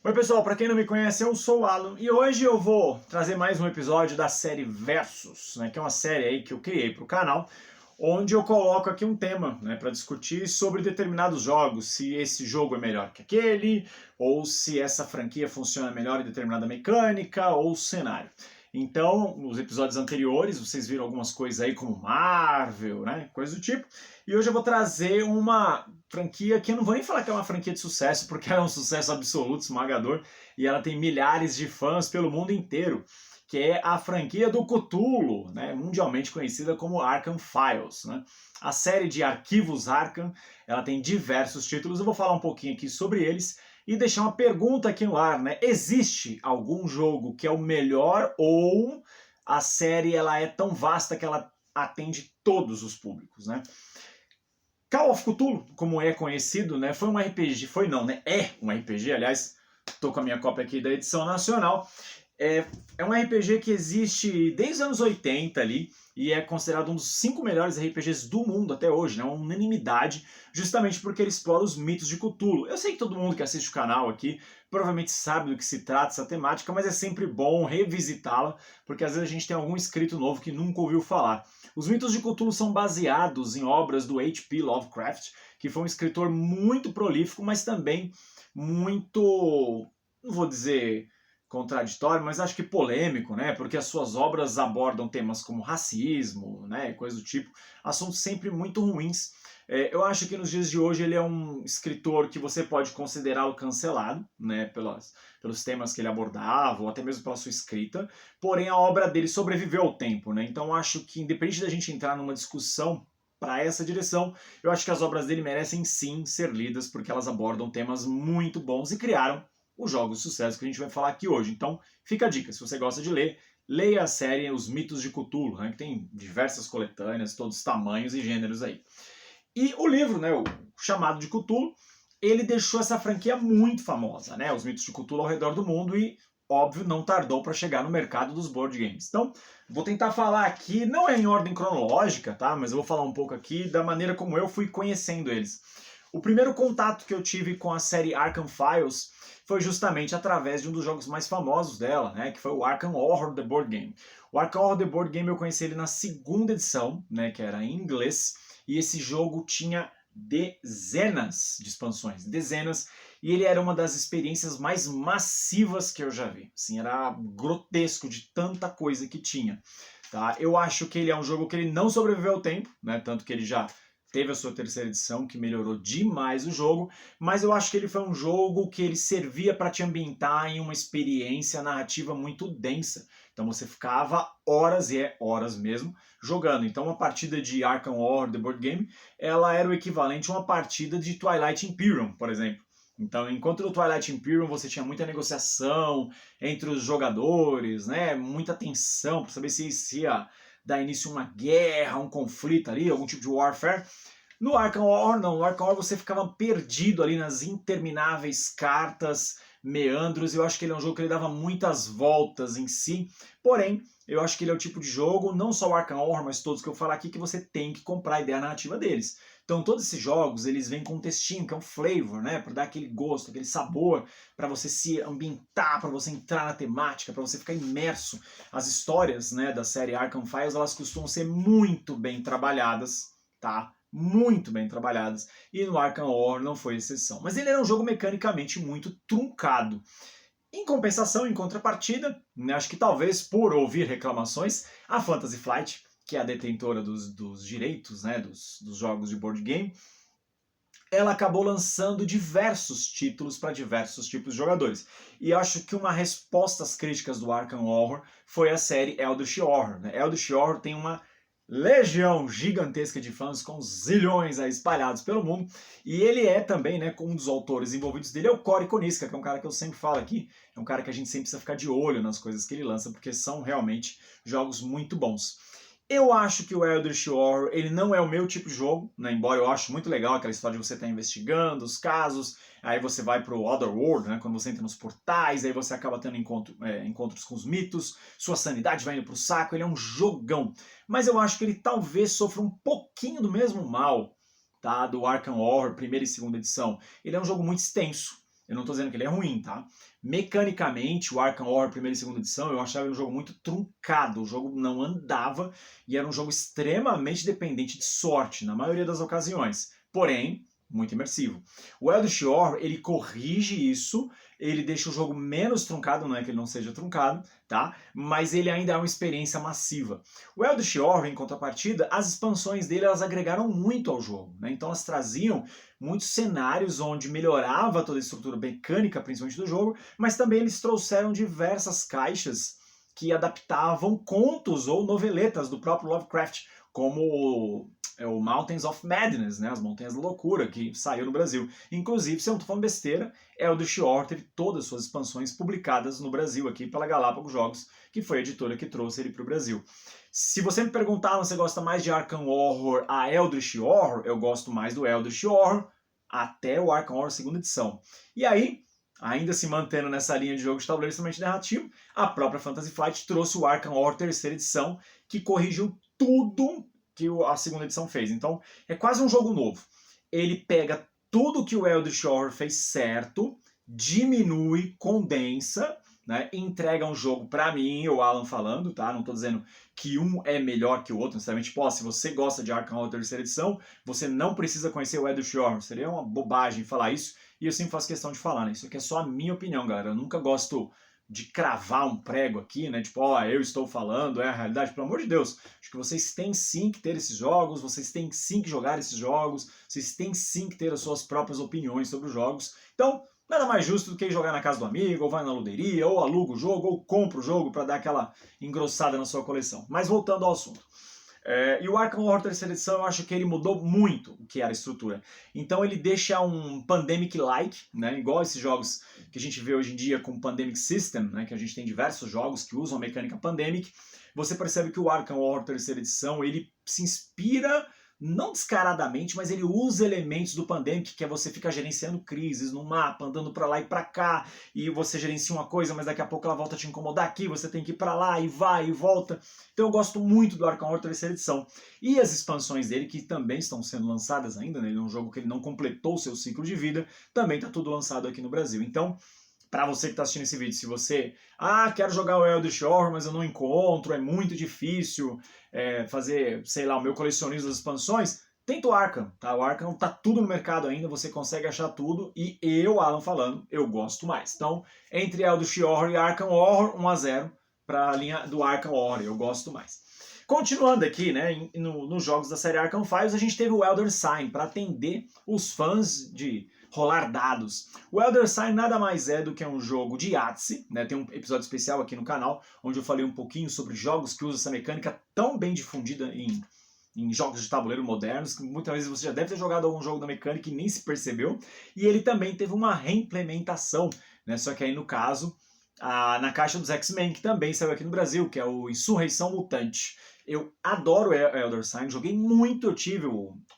Oi pessoal, para quem não me conhece, eu sou o Alan e hoje eu vou trazer mais um episódio da série Versus, né, que é uma série aí que eu criei para o canal, onde eu coloco aqui um tema, né, para discutir sobre determinados jogos, se esse jogo é melhor que aquele, ou se essa franquia funciona melhor em determinada mecânica ou cenário. Então, nos episódios anteriores, vocês viram algumas coisas aí como Marvel, né, coisa do tipo, e hoje eu vou trazer uma franquia que eu não vou nem falar que é uma franquia de sucesso, porque ela é um sucesso absoluto, esmagador, e ela tem milhares de fãs pelo mundo inteiro, que é a franquia do Cthulhu, né, mundialmente conhecida como Arkham Files. Né? A série de arquivos Arkham, ela tem diversos títulos, eu vou falar um pouquinho aqui sobre eles, e deixar uma pergunta aqui no ar, né? Existe algum jogo que é o melhor ou a série ela é tão vasta que ela atende todos os públicos, né? Call of Cthulhu, como é conhecido, né, foi um RPG, foi não, né, é um RPG, aliás, estou com a minha cópia aqui da edição nacional, é um RPG que existe desde os anos 80 ali, e é considerado um dos 5 melhores RPGs do mundo até hoje, né, uma unanimidade, justamente porque ele explora os mitos de Cthulhu. Eu sei que todo mundo que assiste o canal aqui provavelmente sabe do que se trata essa temática, mas é sempre bom revisitá-la, porque às vezes a gente tem algum inscrito novo que nunca ouviu falar. Os mitos de Cthulhu são baseados em obras do H.P. Lovecraft, que foi um escritor muito prolífico, mas também muito, não vou dizer contraditório, mas acho que polêmico, né? Porque as suas obras abordam temas como racismo, né? Coisa do tipo, assuntos sempre muito ruins. Eu acho que nos dias de hoje ele é um escritor que você pode considerá-lo cancelado, né? Pelos temas que ele abordava, ou até mesmo pela sua escrita. Porém, a obra dele sobreviveu ao tempo, né? Então acho que, independente da gente entrar numa discussão para essa direção, eu acho que as obras dele merecem sim ser lidas, porque elas abordam temas muito bons e criaram os jogos de sucesso que a gente vai falar aqui hoje. Então, fica a dica, se você gosta de ler, leia a série Os Mitos de Cthulhu, né, que tem diversas coletâneas, todos os tamanhos e gêneros aí. E o livro, né, o chamado de Cthulhu, ele deixou essa franquia muito famosa, né, Os Mitos de Cthulhu ao redor do mundo e, óbvio, não tardou para chegar no mercado dos board games. Então, vou tentar falar aqui, não é em ordem cronológica, tá, mas eu vou falar um pouco aqui da maneira como eu fui conhecendo eles. O primeiro contato que eu tive com a série Arkham Files foi justamente através de um dos jogos mais famosos dela, né, que foi o Arkham Horror The Board Game. O Arkham Horror The Board Game eu conheci ele na segunda edição, né, que era em inglês, e esse jogo tinha dezenas de expansões, dezenas, e ele era uma das experiências mais massivas que eu já vi. Assim, era grotesco de tanta coisa que tinha. Tá? Eu acho que ele é um jogo que ele não sobreviveu ao tempo, né, tanto que ele já teve a sua terceira edição, que melhorou demais o jogo, mas eu acho que ele foi um jogo que ele servia para te ambientar em uma experiência narrativa muito densa. Então você ficava horas, e é horas mesmo, jogando. Então uma partida de Arkham Horror The Board Game, ela era o equivalente a uma partida de Twilight Imperium, por exemplo. Então, enquanto no Twilight Imperium você tinha muita negociação entre os jogadores, né, muita tensão para saber se ia dar início a uma guerra, um conflito ali, algum tipo de warfare. No Arkham Horror, não. No Arkham Horror você ficava perdido ali nas intermináveis cartas, meandros. Eu acho que ele é um jogo que ele dava muitas voltas em si. Porém, eu acho que ele é o tipo de jogo, não só o Arkham Horror, mas todos que eu falar aqui, que você tem que comprar a ideia narrativa deles. Então todos esses jogos, eles vêm com um textinho, que é um flavor, né, para dar aquele gosto, aquele sabor, para você se ambientar, para você entrar na temática, para você ficar imerso. As histórias, né, da série Arkham Files, elas costumam ser muito bem trabalhadas, tá? Muito bem trabalhadas, e no Arkham Horror não foi exceção. Mas ele era um jogo mecanicamente muito truncado. Em compensação, em contrapartida, né, acho que talvez por ouvir reclamações, a Fantasy Flight, que é a detentora dos direitos, né, dos jogos de board game, ela acabou lançando diversos títulos para diversos tipos de jogadores. E acho que uma resposta às críticas do Arkham Horror foi a série Eldritch Horror. Né? Eldritch Horror tem uma legião gigantesca de fãs, com zilhões aí espalhados pelo mundo, e ele é também, né, um dos autores envolvidos dele é o Cory Koniska, que é um cara que eu sempre falo aqui, é um cara que a gente sempre precisa ficar de olho nas coisas que ele lança, porque são realmente jogos muito bons. Eu acho que o Eldritch Horror, ele não é o meu tipo de jogo, né? Embora eu acho muito legal aquela história de você estar investigando os casos, aí você vai pro Otherworld, né? Quando você entra nos portais, aí você acaba tendo encontros com os mitos, sua sanidade vai indo pro saco, ele é um jogão. Mas eu acho que ele talvez sofra um pouquinho do mesmo mal, tá? Do Arkham Horror, primeira e segunda edição. Ele é um jogo muito extenso. Eu não tô dizendo que ele é ruim, tá? Mecanicamente, o Arkham Horror primeira e segunda edição, eu achava ele um jogo muito truncado, o jogo não andava e era um jogo extremamente dependente de sorte, na maioria das ocasiões. Porém, muito imersivo. O Eldritch Horror, ele corrige isso, ele deixa o jogo menos truncado, não é que ele não seja truncado, tá? Mas ele ainda é uma experiência massiva. O Eldritch Horror, em contrapartida, as expansões dele, elas agregaram muito ao jogo, né? Então elas traziam muitos cenários onde melhorava toda a estrutura mecânica, principalmente do jogo, mas também eles trouxeram diversas caixas que adaptavam contos ou noveletas do próprio Lovecraft, como o Mountains of Madness, né, as Montanhas da Loucura, que saiu no Brasil. Inclusive, se eu não estou falando besteira, Eldritch Horror teve todas as suas expansões publicadas no Brasil, aqui pela Galápagos Jogos, que foi a editora que trouxe ele para o Brasil. Se você me perguntar se você gosta mais de Arkham Horror a Eldritch Horror, eu gosto mais do Eldritch Horror até o Arkham Horror segunda edição. E aí, ainda se mantendo nessa linha de jogo de tabuleiro extremamente narrativo, a própria Fantasy Flight trouxe o Arkham Horror terceira edição, que corrigiu tudo que a segunda edição fez. Então, é quase um jogo novo. Ele pega tudo que o Eldritch Horror fez certo, diminui, condensa, né, e entrega um jogo para mim, o Alan falando, tá? Não tô dizendo que um é melhor que o outro, necessariamente. Pô, se você gosta de Arkham Horror terceira edição, você não precisa conhecer o Eldritch Horror. Seria uma bobagem falar isso, e eu sempre faço questão de falar, né? Isso aqui é só a minha opinião, galera. Eu nunca gosto de cravar um prego aqui, né? Tipo, ó, eu estou falando, é a realidade. Pelo amor de Deus, acho que vocês têm sim que ter esses jogos, vocês têm sim que jogar esses jogos, vocês têm sim que ter as suas próprias opiniões sobre os jogos. Então, nada mais justo do que ir jogar na casa do amigo, ou vai na luderia, ou aluga o jogo, ou compra o jogo para dar aquela engrossada na sua coleção. Mas voltando ao assunto. E o Arkham Horror terceira edição, eu acho que ele mudou muito o que era a estrutura. Então ele deixa um Pandemic-like, né, igual esses jogos que a gente vê hoje em dia com Pandemic System, né, que a gente tem diversos jogos que usam a mecânica Pandemic. Você percebe que o Arkham Horror terceira edição, ele se inspira, não descaradamente, mas ele usa elementos do Pandemic, que é você ficar gerenciando crises no mapa, andando para lá e para cá, e você gerencia uma coisa, mas daqui a pouco ela volta a te incomodar aqui, você tem que ir para lá e vai e volta. Então eu gosto muito do Arkham Horror terceira edição. E as expansões dele, que também estão sendo lançadas ainda, né? Ele é um jogo que ele não completou o seu ciclo de vida, também está tudo lançado aqui no Brasil. Então, para você que está assistindo esse vídeo, se você, quero jogar o Eldritch Horror, mas eu não encontro, é muito difícil fazer, sei lá, o meu colecionismo das expansões, tenta o Arkham, tá? O Arkham tá tudo no mercado ainda, você consegue achar tudo, e eu, Alan falando, eu gosto mais. Então, entre Eldritch Horror e Arkham Horror, 1-0 para a linha do Arkham Horror, eu gosto mais. Continuando aqui, né, nos jogos da série Arkham Files, a gente teve o Elder Sign para atender os fãs de rolar dados. O Elder Sign nada mais é do que um jogo de Yahtzee, né? Tem um episódio especial aqui no canal onde eu falei um pouquinho sobre jogos que usam essa mecânica tão bem difundida em jogos de tabuleiro modernos, que muitas vezes você já deve ter jogado algum jogo da mecânica e nem se percebeu. E ele também teve uma reimplementação, né? Só que aí no caso, na caixa dos X-Men, que também saiu aqui no Brasil, que é o Insurreição Mutante. Eu adoro Elder Sign, joguei muito, eu tive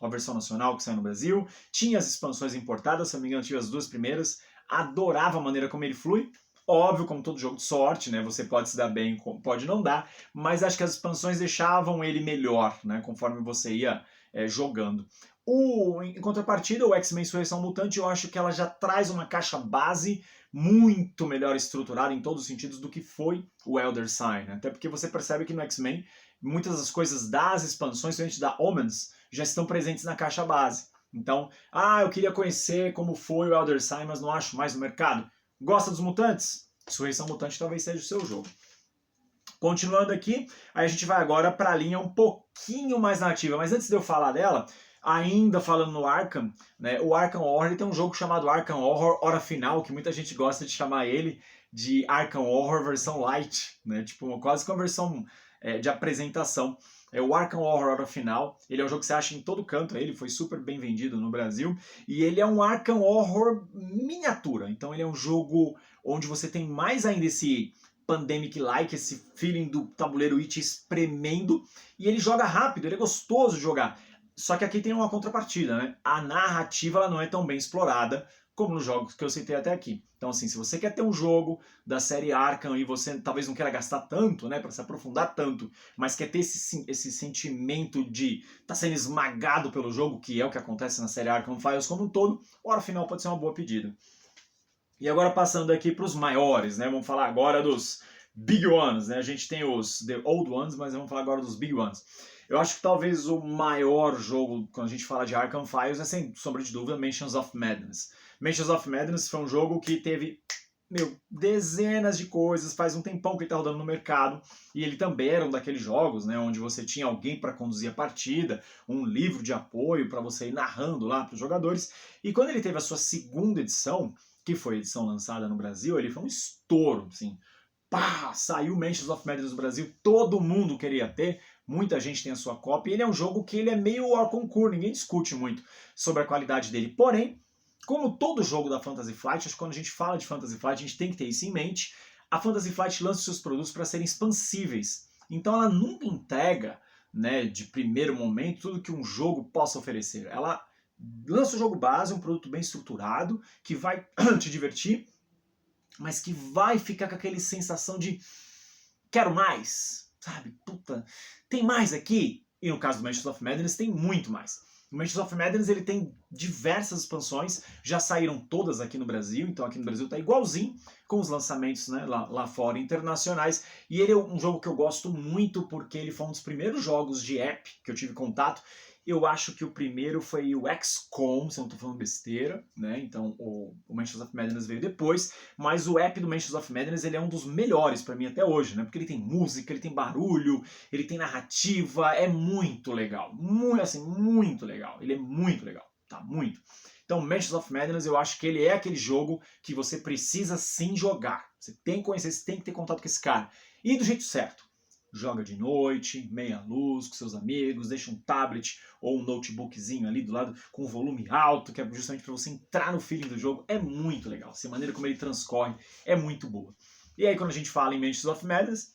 a versão nacional que saiu no Brasil, tinha as expansões importadas, se não me engano, tive as duas primeiras, adorava a maneira como ele flui. Óbvio, como todo jogo de sorte, né? Você pode se dar bem, pode não dar, mas acho que as expansões deixavam ele melhor, né? Conforme você ia jogando. Em contrapartida, o X-Men Insurreição Mutante, eu acho que ela já traz uma caixa base muito melhor estruturada em todos os sentidos do que foi o Elder Sign, né? Até porque você percebe que no X-Men muitas das coisas das expansões, principalmente da Omens, já estão presentes na caixa base. Então, eu queria conhecer como foi o Elder Sign, mas não acho mais no mercado. Gosta dos mutantes? Insurreição Mutante talvez seja o seu jogo. Continuando aqui, aí a gente vai agora para a linha um pouquinho mais nativa. Mas antes de eu falar dela, ainda falando no Arkham, né, o Arkham Horror tem um jogo chamado Arkham Horror Hora Final, que muita gente gosta de chamar ele de Arkham Horror versão light, né, tipo quase que uma versão de apresentação. O Arkham Horror Hora Final, ele é um jogo que você acha em todo canto, ele foi super bem vendido no Brasil, e ele é um Arkham Horror miniatura, então ele é um jogo onde você tem mais ainda esse Pandemic-like, esse feeling do tabuleiro It espremendo, e ele joga rápido, ele é gostoso de jogar. Só que aqui tem uma contrapartida, né? A narrativa ela não é tão bem explorada como nos jogos que eu citei até aqui. Então, assim, se você quer ter um jogo da série Arkham e você talvez não queira gastar tanto, né, para se aprofundar tanto, mas quer ter esse sentimento de estar sendo esmagado pelo jogo, que é o que acontece na série Arkham Files como um todo, Hora Final pode ser uma boa pedida. E agora passando aqui para os maiores, né? Vamos falar agora dos Big Ones, né? A gente tem os The Old Ones, mas vamos falar agora dos Big Ones. Eu acho que talvez o maior jogo, quando a gente fala de Arkham Files, é sem sombra de dúvida Mansions of Madness. Mansions of Madness foi um jogo que teve, dezenas de coisas, faz um tempão que ele tá rodando no mercado, e ele também era um daqueles jogos, né, onde você tinha alguém para conduzir a partida, um livro de apoio para você ir narrando lá para os jogadores, e quando ele teve a sua segunda edição, que foi a edição lançada no Brasil, ele foi um estouro, assim, pá, saiu Mansions of Madness no Brasil, todo mundo queria ter, muita gente tem a sua cópia, e ele é um jogo que ele é meio hors concurso, ninguém discute muito sobre a qualidade dele, porém, como todo jogo da Fantasy Flight, acho que quando a gente fala de Fantasy Flight, a gente tem que ter isso em mente, a Fantasy Flight lança os seus produtos para serem expansíveis, então ela nunca entrega, né, de primeiro momento, tudo que um jogo possa oferecer, ela lança o jogo base, um produto bem estruturado, que vai te divertir, mas que vai ficar com aquela sensação de quero mais, sabe? Puta, tem mais aqui? E no caso do Mansions of Madness tem muito mais. O Mansions of Madness ele tem diversas expansões, já saíram todas aqui no Brasil, então aqui no Brasil tá igualzinho com os lançamentos, né, lá fora internacionais, e ele é um jogo que eu gosto muito porque ele foi um dos primeiros jogos de app que eu tive contato. Eu acho que o primeiro foi o XCOM, se eu não estou falando besteira, né? Então o Mansions of Madness veio depois, mas o app do Mansions of Madness ele é um dos melhores para mim até hoje, né? Porque ele tem música, ele tem barulho, ele tem narrativa, é muito legal, muito, assim, muito legal. Ele é muito legal, tá? Muito. Então Mansions of Madness eu acho que ele é aquele jogo que você precisa sim jogar. Você tem que conhecer, você tem que ter contato com esse cara. E do jeito certo. Joga de noite, meia luz, com seus amigos, deixa um tablet ou um notebookzinho ali do lado com volume alto, que é justamente para você entrar no feeling do jogo. É muito legal. A maneira como ele transcorre é muito boa. E aí quando a gente fala em Mansions of Madness,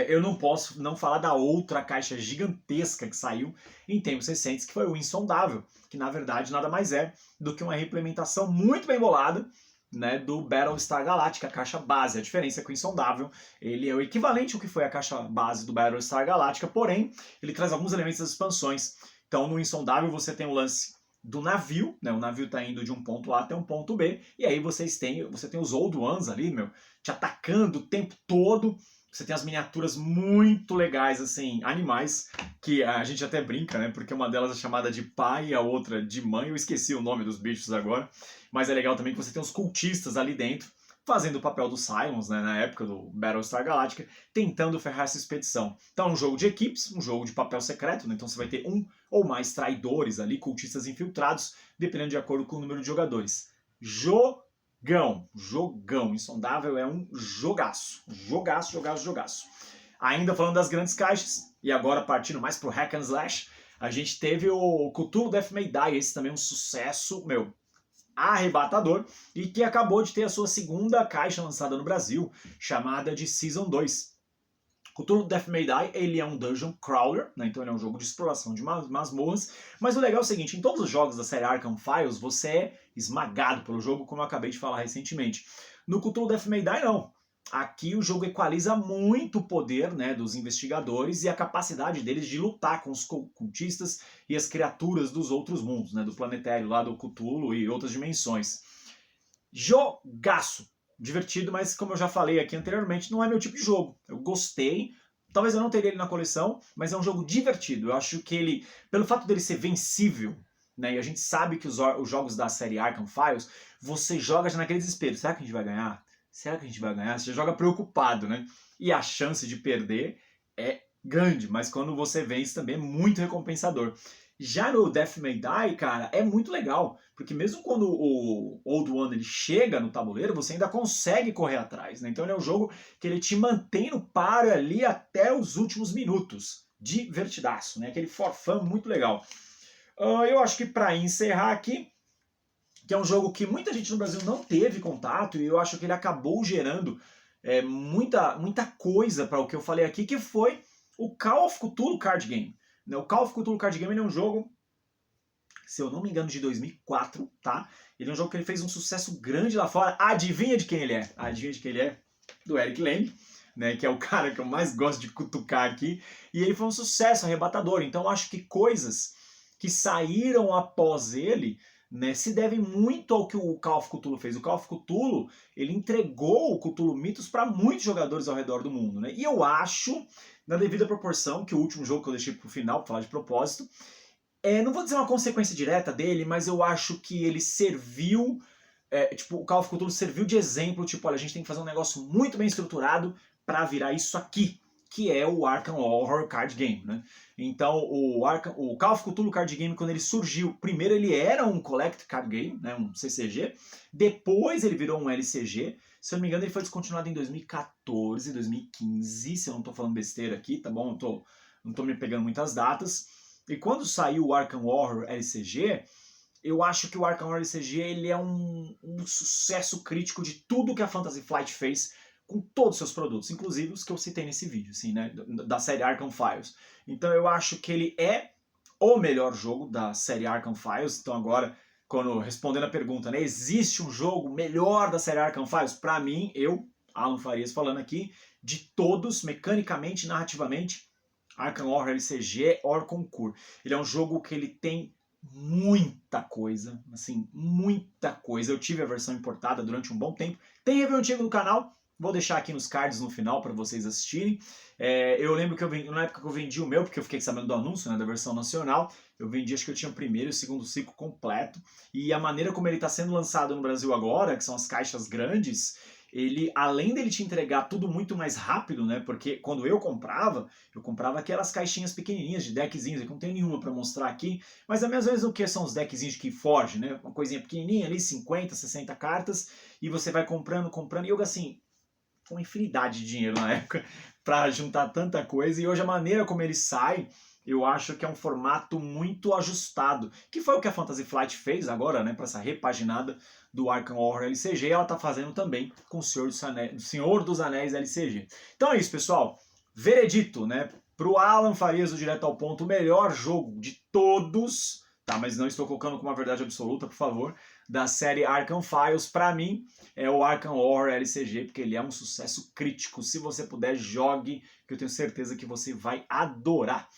eu não posso não falar da outra caixa gigantesca que saiu em tempos recentes, que foi o Insondável, que na verdade nada mais é do que uma reimplementação muito bem bolada, né, do Battlestar Galactica, a caixa base. A diferença é que o Insondável ele é o equivalente ao que foi a caixa base do Battlestar Galactica, porém ele traz alguns elementos das expansões. Então no Insondável você tem o lance do navio, né, o navio está indo de um ponto A até um ponto B, e aí você tem os Old Ones ali, te atacando o tempo todo. Você tem as miniaturas muito legais, assim, animais, que a gente até brinca, né? Porque uma delas é chamada de pai e a outra de mãe. Eu esqueci o nome dos bichos agora. Mas é legal também que você tem os cultistas ali dentro, fazendo o papel dos Cylons, né? Na época do Battlestar Galactica, tentando ferrar essa expedição. Então é um jogo de equipes, um jogo de papel secreto, né? Então você vai ter um ou mais traidores ali, cultistas infiltrados, dependendo de acordo com o número de jogadores. Jogão. Insondável é um jogaço. Jogaço. Ainda falando das grandes caixas, e agora partindo mais pro Hack and Slash, a gente teve o Cthulhu Death May Die, esse também é um sucesso, arrebatador, e que acabou de ter a sua segunda caixa lançada no Brasil, chamada de Season 2. Cthulhu Death May Die, ele é um dungeon crawler, né? Então ele é um jogo de exploração de masmorras, mas o legal é o seguinte, em todos os jogos da série Arkham Files, você é esmagado pelo jogo, como eu acabei de falar recentemente. No Cthulhu Death May Die, não. Aqui o jogo equaliza muito o poder, né, dos investigadores e a capacidade deles de lutar com os cultistas e as criaturas dos outros mundos, né, do planetário lá do Cthulhu e outras dimensões. Jogaço! Divertido, mas como eu já falei aqui anteriormente, não é meu tipo de jogo. Eu gostei, talvez eu não teria ele na coleção, mas é um jogo divertido. Eu acho que ele, pelo fato dele ser vencível, né, e a gente sabe que os jogos da série Arkham Files, você joga já naquele desespero. Será que a gente vai ganhar? Será que a gente vai ganhar? Você joga preocupado, né? E a chance de perder é grande, mas quando você vence também é muito recompensador. Já no Death May Die, cara, é muito legal, porque mesmo quando o Old One ele chega no tabuleiro, você ainda consegue correr atrás, né? Então ele é um jogo que ele te mantém no páreo ali até os últimos minutos. Divertidaço, né? Aquele for fun muito legal. Eu acho que para encerrar aqui, que é um jogo que muita gente no Brasil não teve contato, e eu acho que ele acabou gerando muita coisa para o que eu falei aqui, que foi o Call of Cthulhu Card Game. O Call of Cthulhu Card Game ele é um jogo, se eu não me engano, de 2004, tá? Ele é um jogo que ele fez um sucesso grande lá fora. Adivinha de quem ele é? Adivinha de quem ele é? Do Eric Lang, né? Que é o cara que eu mais gosto de cutucar aqui. E ele foi um sucesso arrebatador. Então eu acho que coisas que saíram após ele né, se deve muito ao que o Call of Cthulhu fez. O Call of Cthulhu, ele entregou o Cthulhu Mythos para muitos jogadores ao redor do mundo, né? E eu acho, na devida proporção, que o último jogo que eu deixei pro final, para falar de propósito, não vou dizer uma consequência direta dele, mas eu acho que ele serviu, tipo, o Call of Cthulhu serviu de exemplo, tipo, olha, a gente tem que fazer um negócio muito bem estruturado para virar isso aqui, que é o Arkham Horror Card Game, né? Então, o Call of Cthulhu Card Game, quando ele surgiu, primeiro ele era um Collect Card Game, né, um CCG, depois ele virou um LCG, se eu não me engano ele foi descontinuado em 2014, 2015, se eu não estou falando besteira aqui, tá bom? Não tô me pegando muitas datas. E quando saiu o Arkham Horror LCG, eu acho que o Arkham Horror LCG ele é um sucesso crítico de tudo que a Fantasy Flight fez com todos os seus produtos, inclusive os que eu citei nesse vídeo, assim, né, da série Arkham Files. Então eu acho que ele é o melhor jogo da série Arkham Files. Então agora, quando respondendo a pergunta, né, existe um jogo melhor da série Arkham Files? Para mim, Alan Farias falando aqui, de todos, mecanicamente, narrativamente, Arkham Horror LCG Or Concur. Ele é um jogo que ele tem muita coisa, assim, muita coisa. Eu tive a versão importada durante um bom tempo. Tem review antigo no canal, vou deixar aqui nos cards no final para vocês assistirem. Eu lembro que na época que eu vendi o meu, porque eu fiquei sabendo do anúncio, né, da versão nacional, eu vendi, acho que eu tinha o primeiro e o segundo ciclo completo. E a maneira como ele está sendo lançado no Brasil agora, que são as caixas grandes, ele, além dele te entregar tudo muito mais rápido, né? Porque quando eu comprava aquelas caixinhas pequenininhas de deckzinhos, eu não tenho nenhuma para mostrar aqui, mas às vezes o que são os deckzinhos de Keyforge, né? Uma coisinha pequenininha ali, 50, 60 cartas, e você vai comprando, e eu assim, uma infinidade de dinheiro na época para juntar tanta coisa, e hoje a maneira como ele sai, eu acho que é um formato muito ajustado, que foi o que a Fantasy Flight fez agora, né, para essa repaginada do Arkham Horror LCG, ela tá fazendo também com o Senhor dos Anéis LCG. Então é isso, pessoal. Veredito, né, pro Alan Farias, do Direto ao Ponto, o melhor jogo de todos, tá, mas não estou colocando como uma verdade absoluta, por favor, da série Arkham Files, para mim, é o Arkham Horror LCG, porque ele é um sucesso crítico. Se você puder, jogue, que eu tenho certeza que você vai adorar.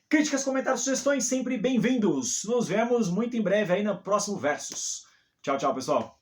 Críticas, comentários, sugestões, sempre bem-vindos. Nos vemos muito em breve aí no próximo Versus. Tchau, tchau, pessoal.